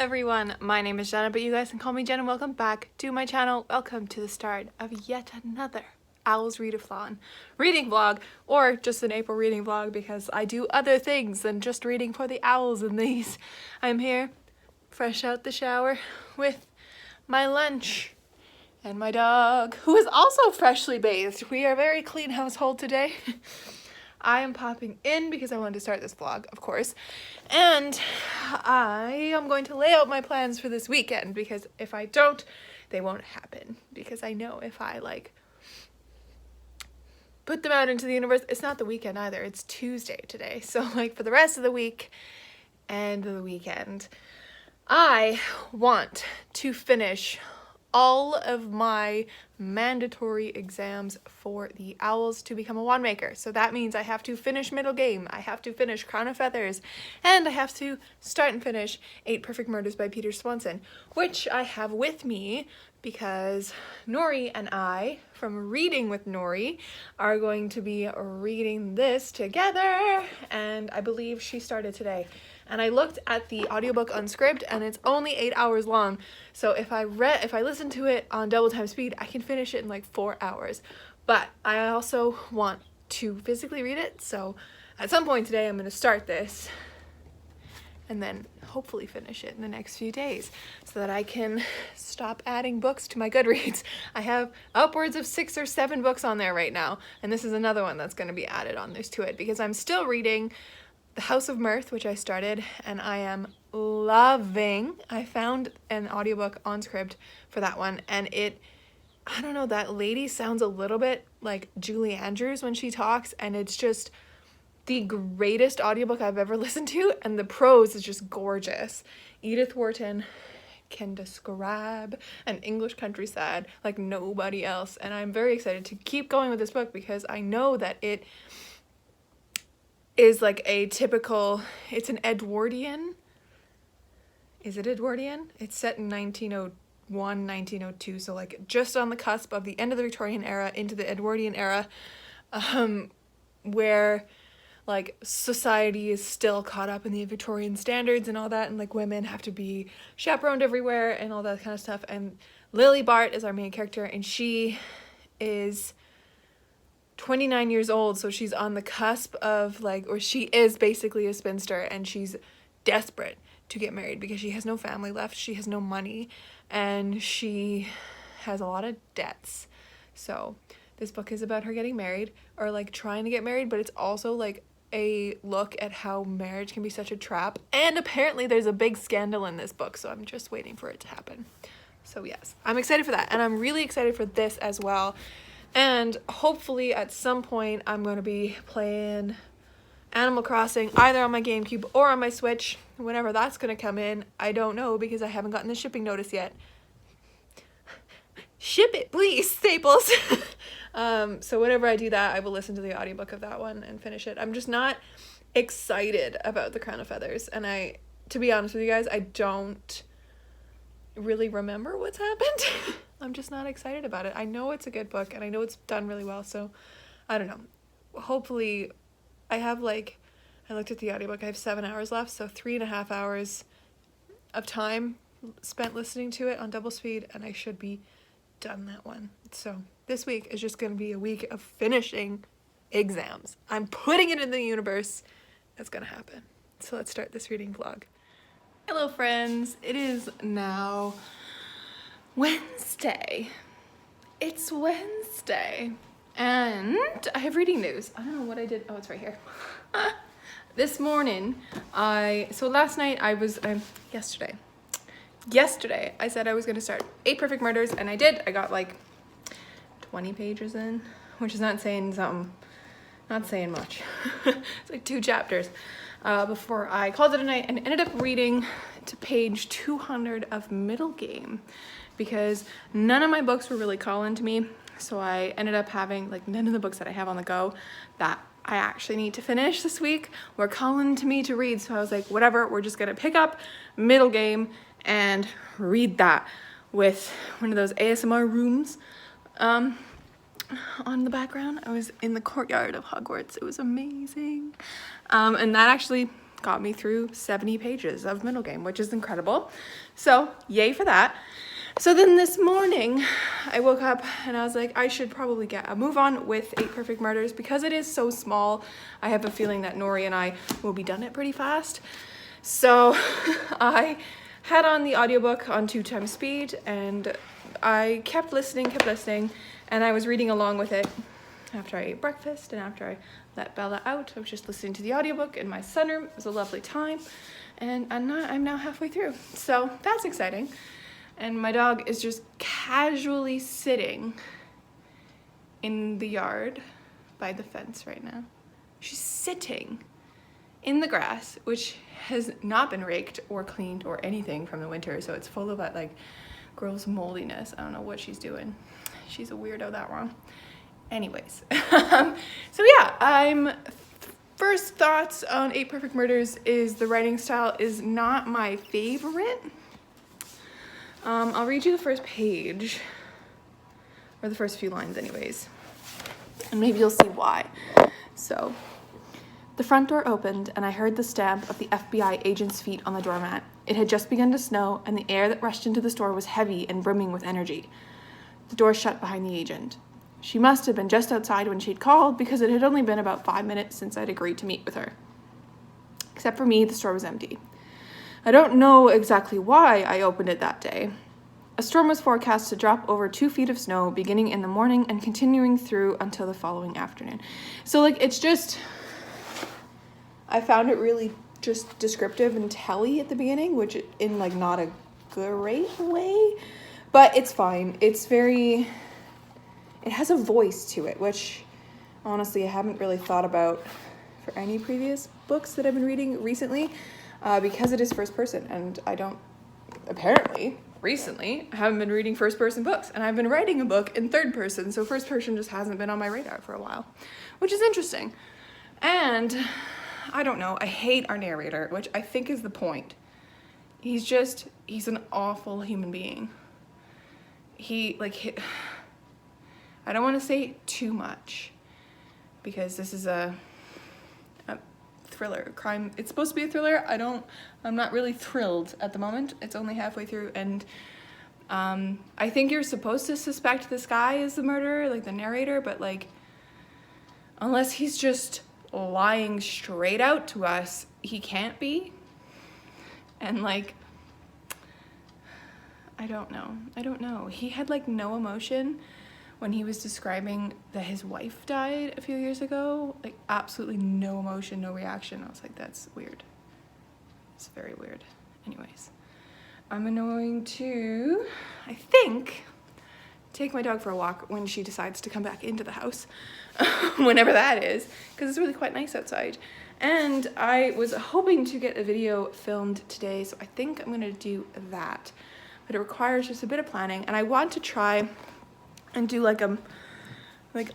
everyone, my name is Jenna, but you guys can call me Jen, and welcome back to my channel. Welcome to the start of yet another Owls Readathon reading vlog, or just an April reading vlog because I do other things than just reading for the owls in these. I'm here, fresh out the shower, with my lunch and my dog, who is also freshly bathed. We are a very clean household today. I am popping in because I wanted to start this vlog, of course, and I am going to lay out my plans for this weekend because if I don't, they won't happen, because I know if I put them out into the universe, it's not the weekend either, it's Tuesday today, so for the rest of the week and the weekend, I want to finish all of my mandatory exams for the owls to become a wand maker. So that means I have to finish middle game, I have to finish Crown of Feathers, and I have to start and finish 8 Perfect Murders by Peter Swanson, which I have with me because Nori and I, from Reading with Nori, are going to be reading this together, and I believe she started today. And I looked at the audiobook on Scribd, and it's only 8 hours long. So if I listen to it on double time speed, I can finish it in 4 hours. But I also want to physically read it, so at some point today I'm going to start this and then hopefully finish it in the next few days so that I can stop adding books to my Goodreads. I have upwards of 6 or 7 books on there right now, and this is another one that's going to be added on this to it because I'm still reading The House of Mirth, which I started, and I am loving. I found an audiobook on Scribd for that one, and I don't know, that lady sounds a little bit like Julie Andrews when she talks, and it's just the greatest audiobook I've ever listened to, and the prose is just gorgeous. Edith Wharton can describe an English countryside like nobody else, and I'm very excited to keep going with this book because I know that it is a typical, it's an Edwardian. Is it Edwardian? It's set in 1901, 1902, so just on the cusp of the end of the Victorian era into the Edwardian era, where society is still caught up in the Victorian standards and all that, and women have to be chaperoned everywhere and all that kind of stuff. And Lily Bart is our main character, and she is 29 years old, so she's on the cusp of or she is basically a spinster, and she's desperate to get married because she has no family left, she has no money, and she has a lot of debts. So this book is about her getting married, or trying to get married, but it's also a look at how marriage can be such a trap, and apparently there's a big scandal in this book, so I'm just waiting for it to happen. So yes, I'm excited for that, and I'm really excited for this as well. And hopefully at some point I'm going to be playing Animal Crossing either on my GameCube or on my Switch. Whenever that's going to come in, I don't know because I haven't gotten the shipping notice yet. Ship it, please, Staples. So whenever I do that, I will listen to the audiobook of that one and finish it. I'm just not excited about The Crown of Feathers. And to be honest with you guys, I don't really remember what's happened. I'm just not excited about it. I know it's a good book and I know it's done really well, so I don't know. Hopefully I have I looked at the audiobook, I have 7 hours left, so 3.5 hours of time spent listening to it on double speed, and I should be done that one. So this week is just going to be a week of finishing exams. I'm putting it in the universe. That's going to happen. So let's start this reading vlog. Hello friends, it is now Wednesday. It's Wednesday, and I have reading news. I don't know what I did. Oh, it's right here. This morning, last night yesterday I said I was going to start 8 Perfect Murders, and I did. I got 20 pages in, which is not saying something, not saying much. It's 2 chapters before I called it a night, and ended up reading to page 200 of Middle Game because none of my books were really calling to me, so I ended up having none of the books that I have on the go that I actually need to finish this week were calling to me to read, so I was whatever, we're just gonna pick up Middle Game and read that with one of those ASMR rooms on the background. I was in the courtyard of Hogwarts. It was amazing. And that actually got me through 70 pages of middle game, which is incredible. So yay for that. So then this morning I woke up and I was like, I should probably get a move on with 8 Perfect Murders because it is so small. I have a feeling that Nori and I will be done it pretty fast. So I had on the audiobook on 2x speed and I kept listening, and I was reading along with it after I ate breakfast and after I let Bella out. I was just listening to the audiobook in my sunroom. It was a lovely time, and I'm now halfway through. So that's exciting. And my dog is just casually sitting in the yard by the fence right now. She's sitting in the grass, which has not been raked or cleaned or anything from the winter, so it's full of that like gross moldiness. I don't know what she's doing. She's a weirdo that wrong. Anyways, so yeah, first thoughts on 8 Perfect Murders is the writing style is not my favorite. I'll read you the first page, or the first few lines anyways, and maybe you'll see why. So, the front door opened and I heard the stamp of the FBI agent's feet on the doormat. It had just begun to snow and the air that rushed into the store was heavy and brimming with energy. The door shut behind the agent. She must have been just outside when she'd called because it had only been about 5 minutes since I'd agreed to meet with her. Except for me, the store was empty. I don't know exactly why I opened it that day. A storm was forecast to drop over 2 feet of snow beginning in the morning and continuing through until the following afternoon. So like it's just, I found it really just descriptive and telly at the beginning, which in like not a great way, but it's fine. It's very, it has a voice to it, which honestly I haven't really thought about for any previous books that I've been reading recently. Because it is first person, and I don't, apparently, recently, I haven't been reading first person books, and I've been writing a book in third person, so first person just hasn't been on my radar for a while, which is interesting. And, I don't know, I hate our narrator, which I think is the point. He's an awful human being. I don't want to say too much, because this is a thriller, crime. It's supposed to be a thriller. I'm not really thrilled at the moment. It's only halfway through, and I think you're supposed to suspect this guy is the murderer, like the narrator, but like, unless he's just lying straight out to us, he can't be. And like, I don't know. He had like no emotion when he was describing that his wife died a few years ago. Like absolutely no emotion, no reaction. I was like, that's weird. It's very weird. Anyways, I'm going to, I think, take my dog for a walk when she decides to come back into the house, whenever that is, because it's really quite nice outside. And I was hoping to get a video filmed today, so I think I'm gonna do that. But it requires just a bit of planning, and I want to try and do like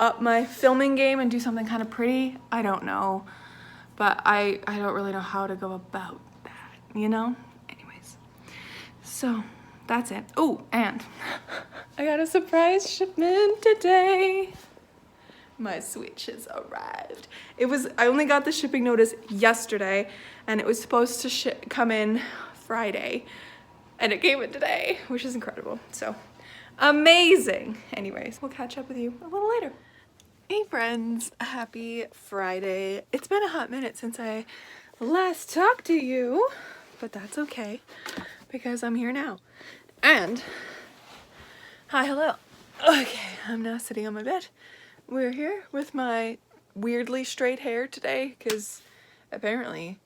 up my filming game and do something kind of pretty. I don't know, but I don't really know how to go about that, you know? Anyways, so that's it. Oh, and I got a surprise shipment today. My Switch has arrived. I only got the shipping notice yesterday, and it was supposed to come in Friday, and it came in today, which is incredible. So amazing. Anyways, we'll catch up with you a little later. Hey friends, happy Friday. It's been a hot minute since I last talked to you, but that's okay because I'm here now. And hi, hello. Okay, I'm now sitting on my bed. We're here with my weirdly straight hair today because apparently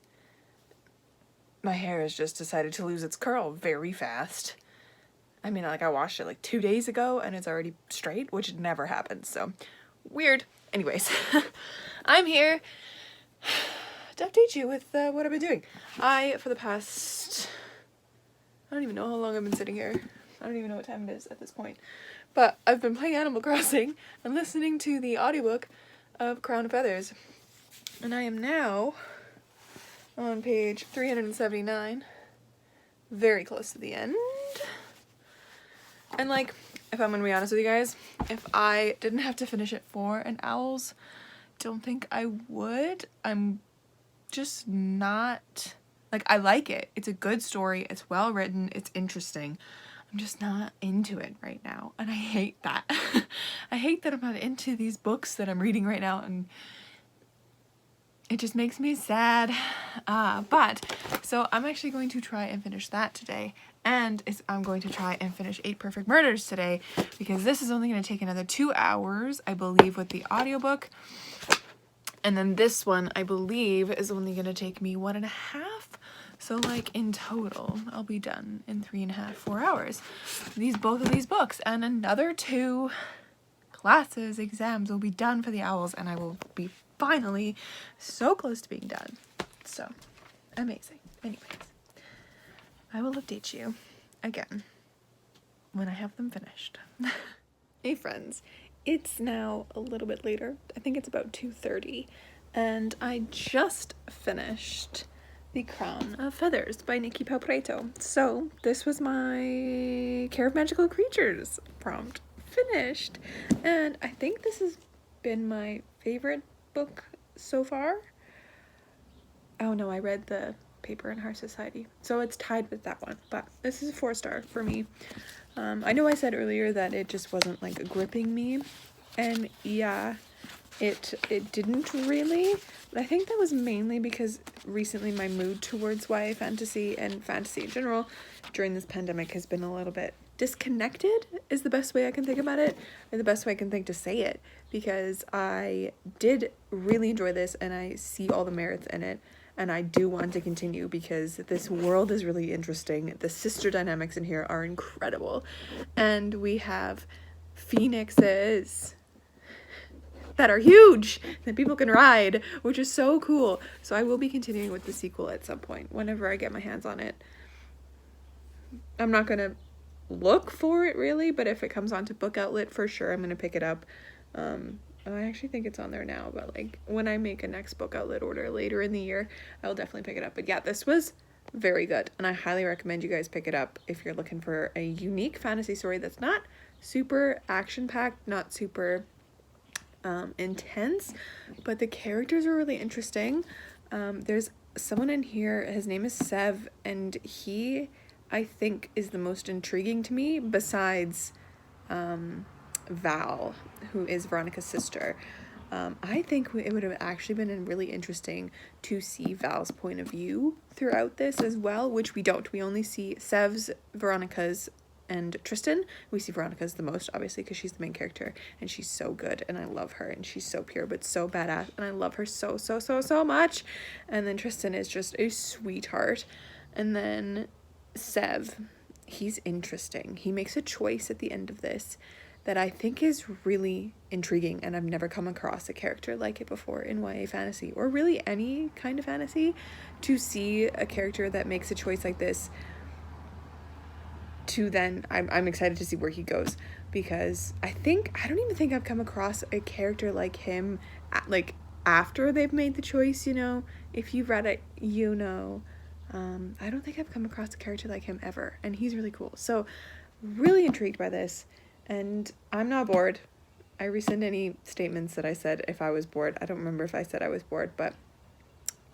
my hair has just decided to lose its curl very fast. I mean, like I washed it like 2 days ago and it's already straight, which never happens, so weird. Anyways, I'm here to update you with what I've been doing. For the past, I don't even know how long I've been sitting here. I don't even know what time it is at this point. But I've been playing Animal Crossing and listening to the audiobook of Crown of Feathers. And I am now on page 379, very close to the end. And like, if I'm gonna be honest with you guys, if I didn't have to finish it for an owls, don't think I would. I'm just not, like, I like it. It's a good story. It's well written. It's interesting. I'm just not into it right now. And I hate that. I hate that I'm not into these books that I'm reading right now, and it just makes me sad. So I'm actually going to try and finish that today. And I'm going to try and finish 8 Perfect Murders today, because this is only going to take another 2 hours, I believe, with the audiobook. And then this one, I believe, is only going to take me 1.5. So, like, in total, I'll be done in 3.5, 4 hours. Both of these books, and another 2 classes, exams will be done for the owls, and I will be finally so close to being done. So, amazing. Anyways, I will update you again when I have them finished. Hey friends, it's now a little bit later. I think it's about 2:30, and I just finished The Crown of Feathers by Nikki Palpreto. So this was my Care of Magical Creatures prompt finished, and I think this has been my favorite book so far. Oh no, I read the Paper and Heart Society, so it's tied with that one, but this is a 4-star for me. I know I said earlier that it just wasn't like gripping me, and yeah, it didn't really, but I think that was mainly because recently my mood towards YA fantasy and fantasy in general during this pandemic has been a little bit disconnected, is the best way I can think about it, or the best way I can think to say it, because I did really enjoy this and I see all the merits in it, and I do want to continue because this world is really interesting. The sister dynamics in here are incredible, and we have phoenixes that are huge that people can ride, which is so cool. So I will be continuing with the sequel at some point whenever I get my hands on it. I'm not gonna look for it really, but if it comes onto Book Outlet, for sure I'm gonna pick it up. I actually think it's on there now, but like when I make a next Book Outlet order later in the year, I will definitely pick it up. But yeah, this was very good, and I highly recommend you guys pick it up if you're looking for a unique fantasy story that's not super action-packed, not super intense, but the characters are really interesting. There's someone in here, his name is Sev, and he, I think, is the most intriguing to me besides Val, who is Veronica's sister. I think it would have actually been really interesting to see Val's point of view throughout this as well, which we don't. We only see Sev's, Veronica's, and Tristan. We see Veronica's the most, obviously, because she's the main character, and she's so good, and I love her, and she's so pure, but so badass, and I love her so much. And then Tristan is just a sweetheart. And then Sev, he's interesting. He makes a choice at the end of this that I think is really intriguing, and I've never come across a character like it before in YA fantasy, or really any kind of fantasy, to see a character that makes a choice like this. To then, I'm excited to see where he goes, because I don't even think I've come across a character like him, like, after they've made the choice, you know? If you've read it, you know. I don't think I've come across a character like him ever, and he's really cool. So, really intrigued by this, and I'm not bored. I rescind any statements that I said if I was bored. I don't remember if I said I was bored, but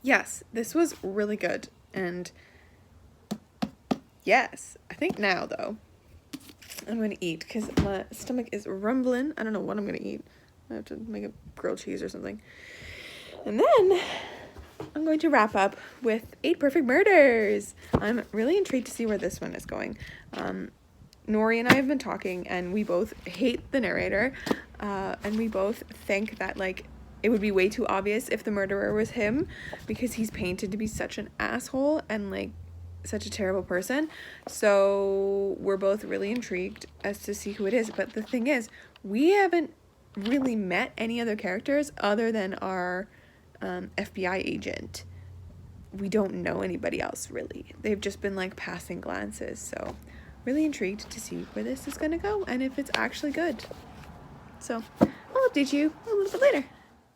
yes, this was really good, and yes, I think now, though, I'm going to eat, because my stomach is rumbling. I don't know what I'm going to eat. I have to make a grilled cheese or something. And then I'm going to wrap up with 8 Perfect Murders. I'm really intrigued to see where this one is going. Nori and I have been talking, and we both hate the narrator, and we both think that, like, it would be way too obvious if the murderer was him, because he's painted to be such an asshole and, like, such a terrible person. So we're both really intrigued as to see who it is. But the thing is, we haven't really met any other characters other than our FBI agent. We don't know anybody else, really. They've just been, like, passing glances. So really intrigued to see where this is gonna go and if it's actually good. So I'll update you a little bit later.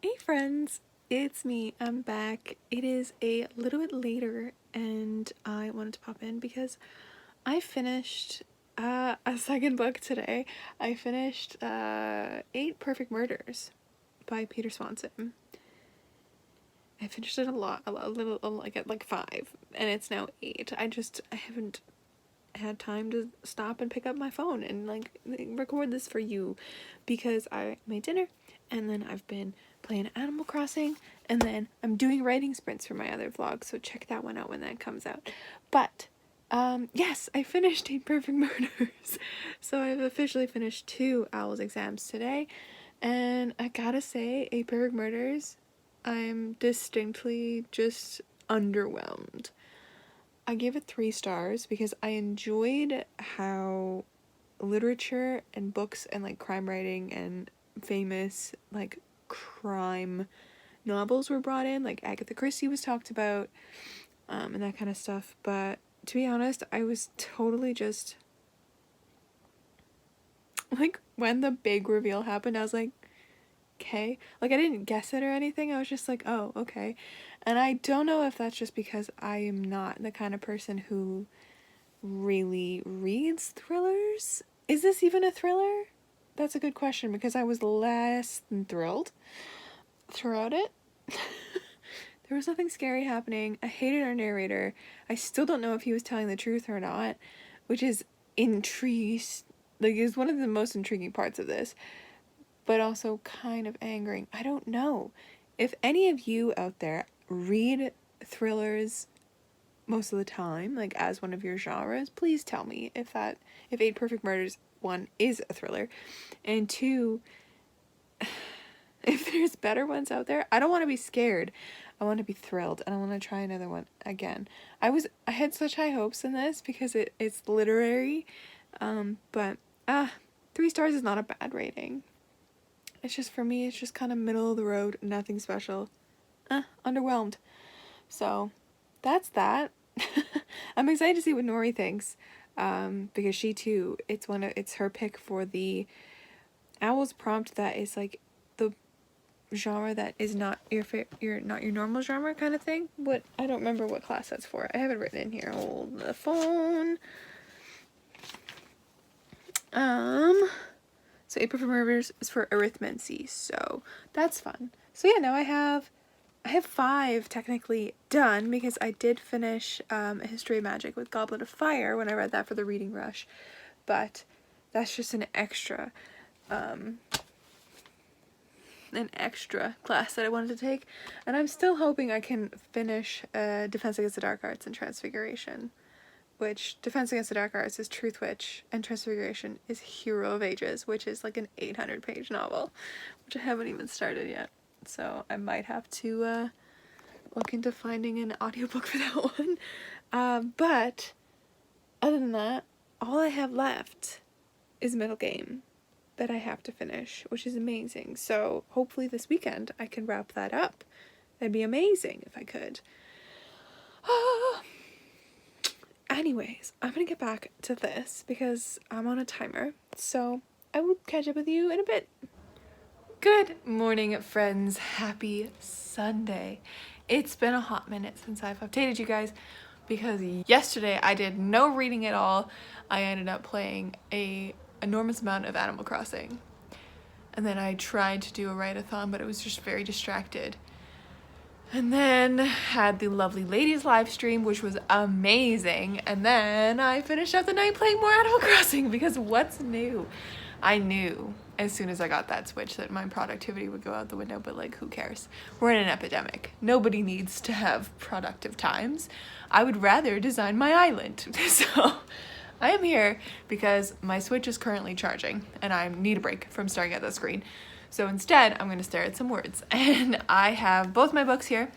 Hey friends, it's me. I'm back. It is a little bit later, and I wanted to pop in because I finished a second book today. I finished 8 Perfect Murders by Peter Swanson. I finished it like at like 5, and it's now 8. I haven't had time to stop and pick up my phone and like record this for you, because I made dinner, and then I've been playing Animal Crossing, and then I'm doing writing sprints for my other vlog, so check that one out when that comes out. But yes, I finished 8 Perfect Murders. So I've officially finished 2 Owls exams today, and I gotta say, 8 Perfect Murders, I'm distinctly just underwhelmed. I gave it 3 stars because I enjoyed how literature and books and like crime writing and famous like crime novels were brought in, like Agatha Christie was talked about, and that kind of stuff. But to be honest, I was totally just like, when the big reveal happened, I was like, okay, like I didn't guess it or anything. I was just like, oh, okay. And I don't know if that's just because I am not the kind of person who really reads thrillers. Is this even a thriller? That's a good question, because I was less than thrilled throughout it. There was nothing scary happening. I hated our narrator. I still don't know if he was telling the truth or not, which is is one of the most intriguing parts of this, but also kind of angering. I don't know. If any of you out there read thrillers most of the time, like as one of your genres, please tell me if 8 Perfect Murders, 1, is a thriller, and 2, if there's better ones out there. I don't want to be scared. I want to be thrilled, and I want to try another one again. I had such high hopes in this because it's literary, but 3 stars is not a bad rating. It's just, for me, it's just kind of middle of the road, nothing special. Underwhelmed. So that's that. I'm excited to see what Nori thinks, because she too, it's her pick for the Owls prompt that is like the genre that is not not your normal genre kind of thing. I don't remember what class that's for. I have it written in here. Hold the phone. So 8 Perfect Murders is for arithmancy, so that's fun. So yeah, now I have 5 technically done, because I did finish A History of Magic with Goblet of Fire when I read that for the reading rush, but that's just an extra class that I wanted to take, and I'm still hoping I can finish Defense Against the Dark Arts and Transfiguration, which Defense Against the Dark Arts is Truth Witch, and Transfiguration is Hero of Ages, which is like an 800-page novel, which I haven't even started yet. So I might have to look into finding an audiobook for that one. But other than that, all I have left is Middle Game that I have to finish, which is amazing. So hopefully this weekend I can wrap that up. That'd be amazing if I could. Anyways, I'm gonna get back to this because I'm on a timer. So I will catch up with you in a bit. Good morning, friends. Happy Sunday. It's been a hot minute since I've updated you guys, because yesterday I did no reading at all. I ended up playing an enormous amount of Animal Crossing, and then I tried to do a readathon, but it was just very distracted. And then had the lovely ladies live stream, which was amazing, and then I finished up the night playing more Animal Crossing, because what's new? I knew as soon as I got that Switch that my productivity would go out the window, but like, who cares? We're in an epidemic. Nobody needs to have productive times. I would rather design my island. So I am here because my Switch is currently charging and I need a break from staring at the screen. So instead, I'm going to stare at some words. And I have both my books here.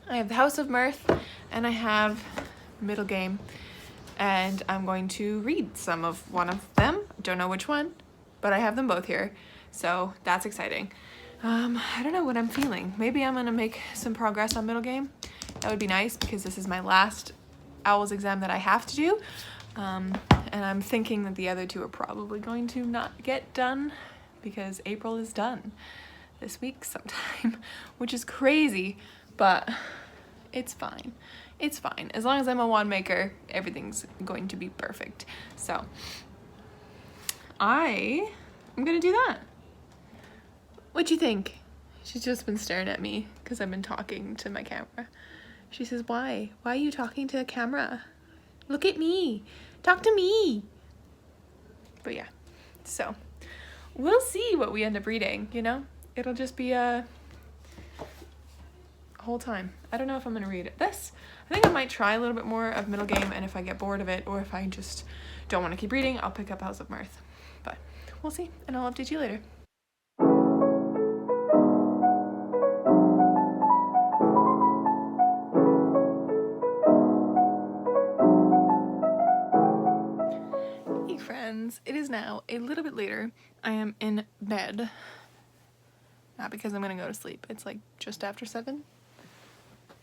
I have The House of Mirth and I have Middle Game. And I'm going to read some of one of them. Don't know which one, but I have them both here. So that's exciting. I don't know what I'm feeling. Maybe I'm going to make some progress on Middle Game. That would be nice because this is my last Owls exam that I have to do. And I'm thinking that the other 2 are probably going to not get done because April is done this week sometime, which is crazy, but it's fine. It's fine. As long as I'm a wand maker, everything's going to be perfect. So I'm gonna do that. What you think? She's just been staring at me because I've been talking to my camera. She says, why? Why are you talking to the camera? Look at me. Talk to me. But yeah, so we'll see what we end up reading, you know? It'll just be a whole time. I don't know if I'm going to read this. I think I might try a little bit more of Middle Game, and if I get bored of it, or if I just don't want to keep reading, I'll pick up House of Mirth. But we'll see, and I'll update you later. Hey friends, it is now a little bit later. I am in bed. Not because I'm going to go to sleep. It's like just after 7.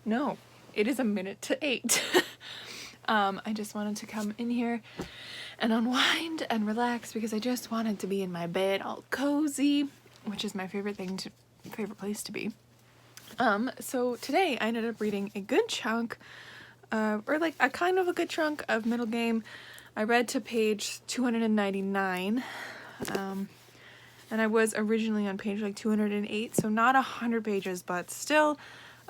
No, it is a minute to 8. I just wanted to come in here and unwind and relax because I just wanted to be in my bed all cozy, which is my favorite place to be. So today I ended up reading a good chunk, or like a kind of a good chunk of Middle Game. I read to page 299, and I was originally on page like 208, so not 100 pages, but still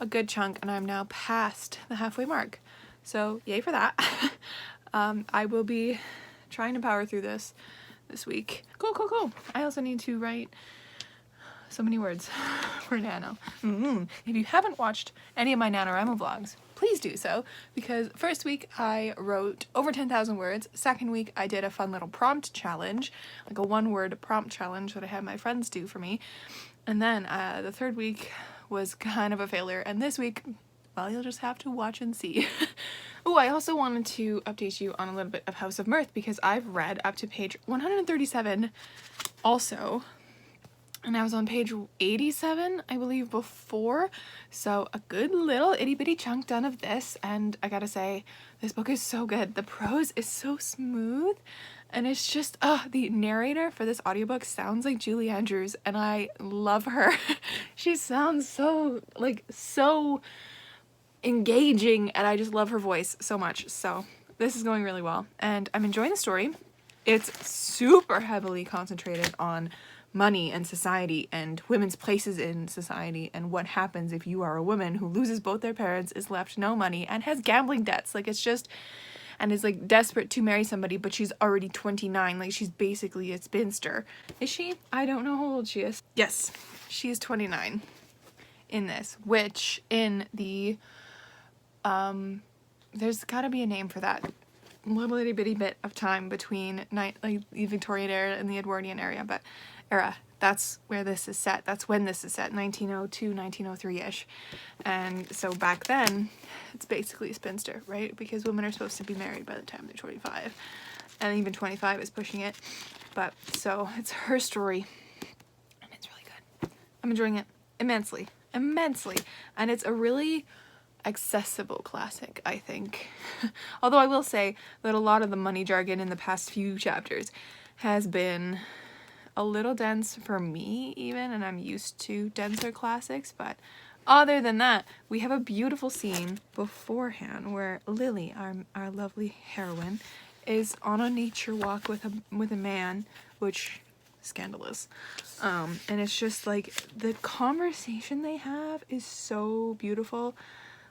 a good chunk, and I'm now past the halfway mark. So yay for that. I will be trying to power through this week. Cool. I also need to write so many words for Nano. If you haven't watched any of my NaNoWriMo vlogs, please do so, because first week I wrote over 10,000 words. Second week I did a fun little prompt challenge, like a 1-word prompt challenge that I had my friends do for me. And then the third week was kind of a failure, and this week, well, you'll just have to watch and see. Oh, I also wanted to update you on a little bit of House of Mirth because I've read up to page 137 also. And I was on page 87, I believe, before. So a good little itty bitty chunk done of this. And I gotta say, this book is so good. The prose is so smooth. And it's just, the narrator for this audiobook sounds like Julie Andrews. And I love her. She sounds so engaging. And I just love her voice so much. So this is going really well. And I'm enjoying the story. It's super heavily concentrated on money and society and women's places in society and what happens if you are a woman who loses both their parents, is left no money, and has gambling debts. Like, it's just, and is like desperate to marry somebody, but she's already 29. Like, she's basically a spinster. Is she? I don't know how old she is. Yes, she is 29 in this, which in the there's gotta be a name for that little itty bitty bit of time between like the Victorian era and the Edwardian era, that's where this is set. That's when this is set, 1902, 1903-ish. And so back then, it's basically a spinster, right? Because women are supposed to be married by the time they're 25. And even 25 is pushing it. But, so, it's her story. And it's really good. I'm enjoying it immensely. And it's a really accessible classic, I think. Although I will say that a lot of the money jargon in the past few chapters has been a little dense for me even, and I'm used to denser classics, but other than that, we have a beautiful scene beforehand where Lily, our lovely heroine, is on a nature walk with a man, which scandalous. And it's just like the conversation they have is so beautiful.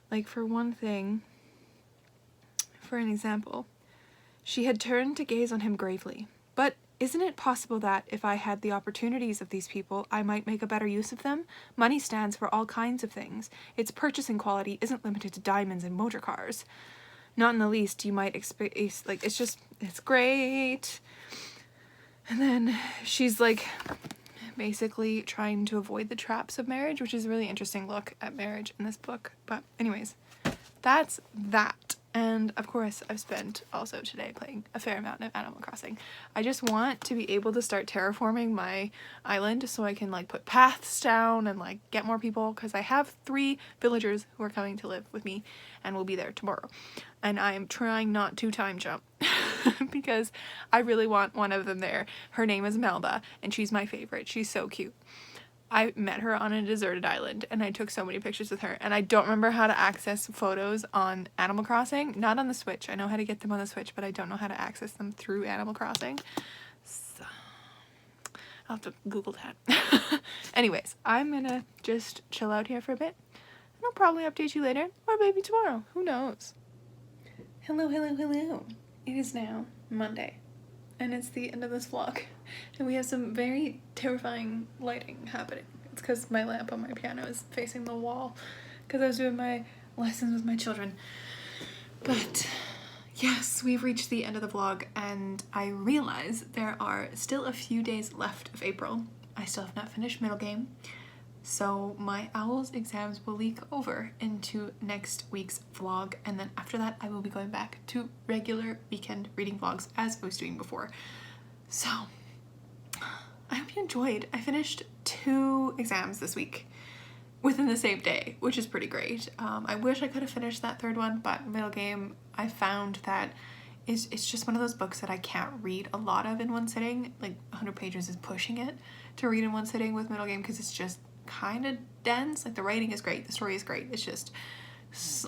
Like, for one thing, for an example, she had turned to gaze on him gravely. But isn't it possible that, if I had the opportunities of these people, I might make a better use of them? Money stands for all kinds of things. Its purchasing quality isn't limited to diamonds and motor cars. Not in the least, you might expect, like, it's great. And then she's, like, basically trying to avoid the traps of marriage, which is a really interesting look at marriage in this book. But anyways, that's that. And of course, I've spent also today playing a fair amount of Animal Crossing. I just want to be able to start terraforming my island so I can like put paths down and like get more people, because I have 3 villagers who are coming to live with me and will be there tomorrow. And I'm trying not to time jump because I really want one of them there. Her name is Melba and she's my favorite. She's so cute. I met her on a deserted island and I took so many pictures with her, and I don't remember how to access photos on Animal Crossing. Not on the Switch. I know how to get them on the Switch, but I don't know how to access them through Animal Crossing. So I'll have to Google that. Anyways, I'm gonna just chill out here for a bit. And I'll probably update you later, or maybe tomorrow. Who knows? Hello, hello, hello. It is now Monday, and it's the end of this vlog. And we have some very terrifying lighting happening. It's because my lamp on my piano is facing the wall, because I was doing my lessons with my children. But yes, we've reached the end of the vlog, and I realize there are still a few days left of April. I still have not finished middle game, so my OWLS exams will leak over into next week's vlog, and then after that I will be going back to regular weekend reading vlogs as I was doing before. So I hope you enjoyed. I finished 2 exams this week within the same day, which is pretty great. I wish I could have finished that 3rd one, but middle game, I found that it's just one of those books that I can't read a lot of in one sitting. Like 100 pages is pushing it to read in one sitting with middle game, because it's just kind of dense. Like the writing is great, the story is great, it's just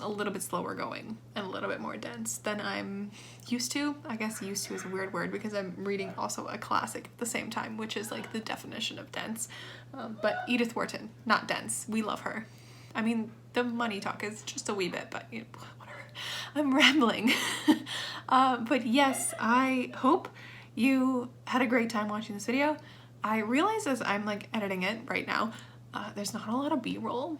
a little bit slower going and a little bit more dense than I'm used to. I guess used to is a weird word, because I'm reading also a classic at the same time, which is like the definition of dense. But Edith Wharton, not dense. We love her. I mean, the money talk is just a wee bit, but you know, whatever. I'm rambling. But yes, I hope you had a great time watching this video. I realize as I'm like editing it right now, there's not a lot of b-roll.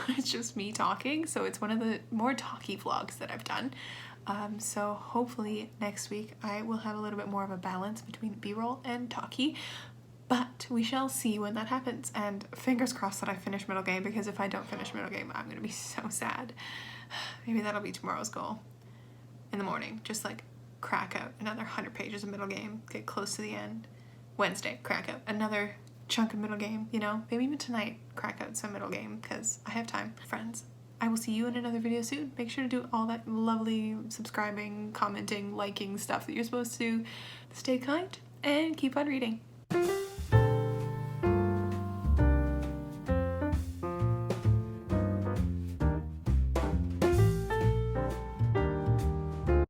It's just me talking, so it's one of the more talky vlogs that I've done. So hopefully next week I will have a little bit more of a balance between b-roll and talky, but we shall see when that happens, and fingers crossed that I finish middle game, because if I don't finish middle game I'm gonna be so sad. Maybe that'll be tomorrow's goal. In the morning, just like crack out another 100 pages of middle game, get close to the end. Wednesday, crack out another chunk of middle game, you know, maybe even tonight crack out some middle game, because I have time. Friends, I will see you in another video soon. Make sure to do all that lovely subscribing, commenting, liking stuff that you're supposed to. Stay kind and keep on reading.